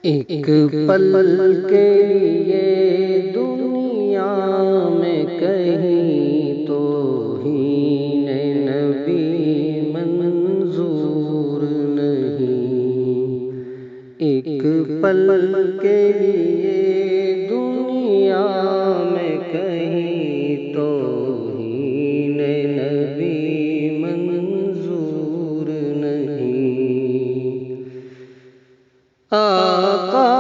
ایک پل کے لیے دنیا میں کہیں توہین نبی منظور نہیں۔ ایک پل کے لیے دنیا میں کہیں توہین نبی منظور نہیں۔ آقا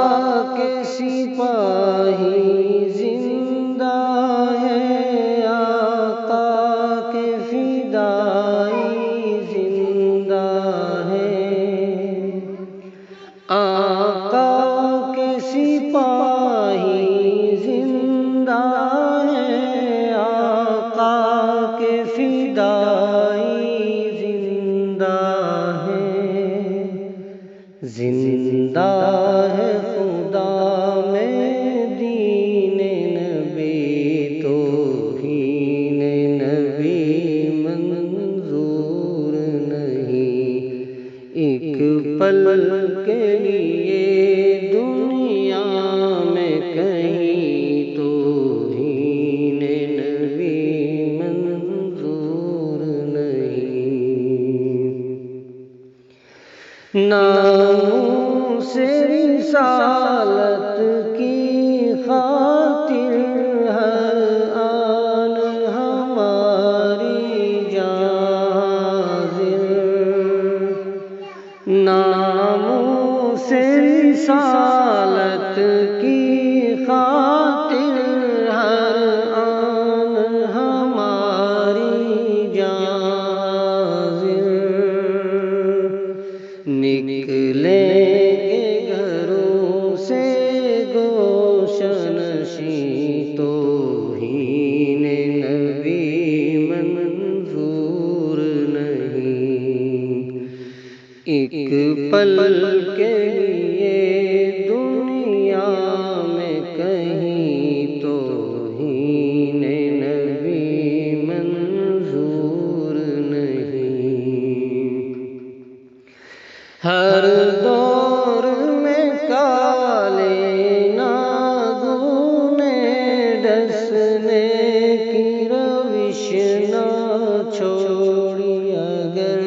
کے سپاہی زندہ ہے، آقا کے فدائی زندہ ہے، آقا کے سپاہی زندہ ہے، آقا کے فدائی زندہ ہے۔ زندہ ہے خدا میں دین نبی، توہین نبی منظور نہیں۔ ایک پل کے لیے دنیا میں کہیں توہین نبی منظور نہیں۔ ناموس رسالت کی خاطر ہر آن ہماری جان حاضر، ناموس رسالت کی خاطر ہر آن ہماری جان حاضر۔ نکلیں گے گھروں سے گوش نشیں، توہین نبی منظور نہیں۔ ایک پل کے لیے دنیا میں کہیں توہین نبی منظور نہیں۔ ہر دور میں کالے ناگنے ڈسنے کی روش نہ چھوڑی اگر،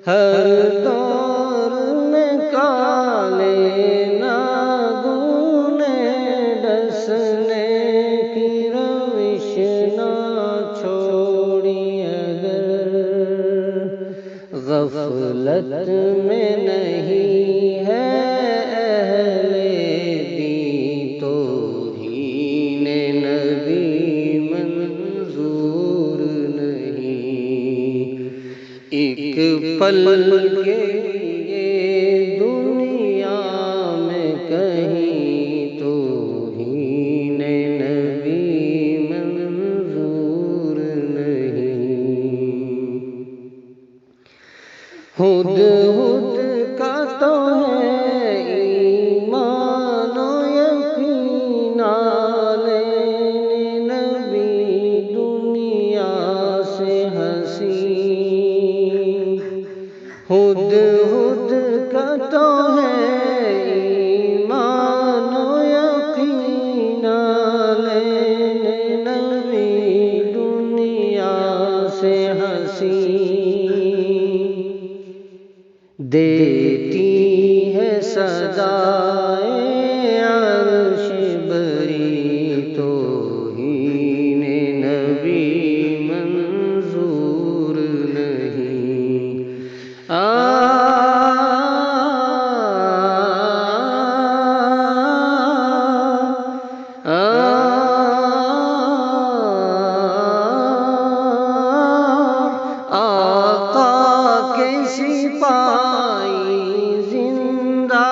ہر دور میں کالے ناگنے ڈسنے کی روش نہ چھوڑی اگر، غفلت میں نہیں ہے اہل دین، توہین نبی منظور نہیں۔ ایک پل کے لیے دنیا میں کہیں توہین نبی منظور نہیں۔ ہدہد کا تو ہے ایمان و یقین، لینے نبی دنیا سے ہنسی۔ ہدہد کا تو ہے ایمان و یقین، لینے نبی دنیا سے ہنسی۔ دیتی ہے صدائے عرش بری، توہین نبی منظور نہیں۔ آقا کے سپاہی زندہ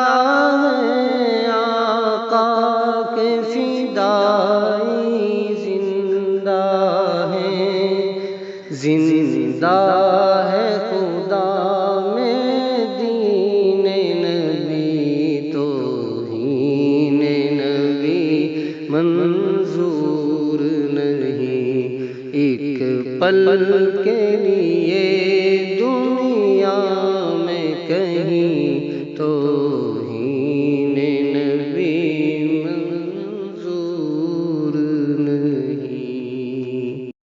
ہے، آقا کے فدائی زندہ ہے۔ زندہ ہے خدا میں دین نبی، توہین نبی منظور نہیں۔ ایک پل کے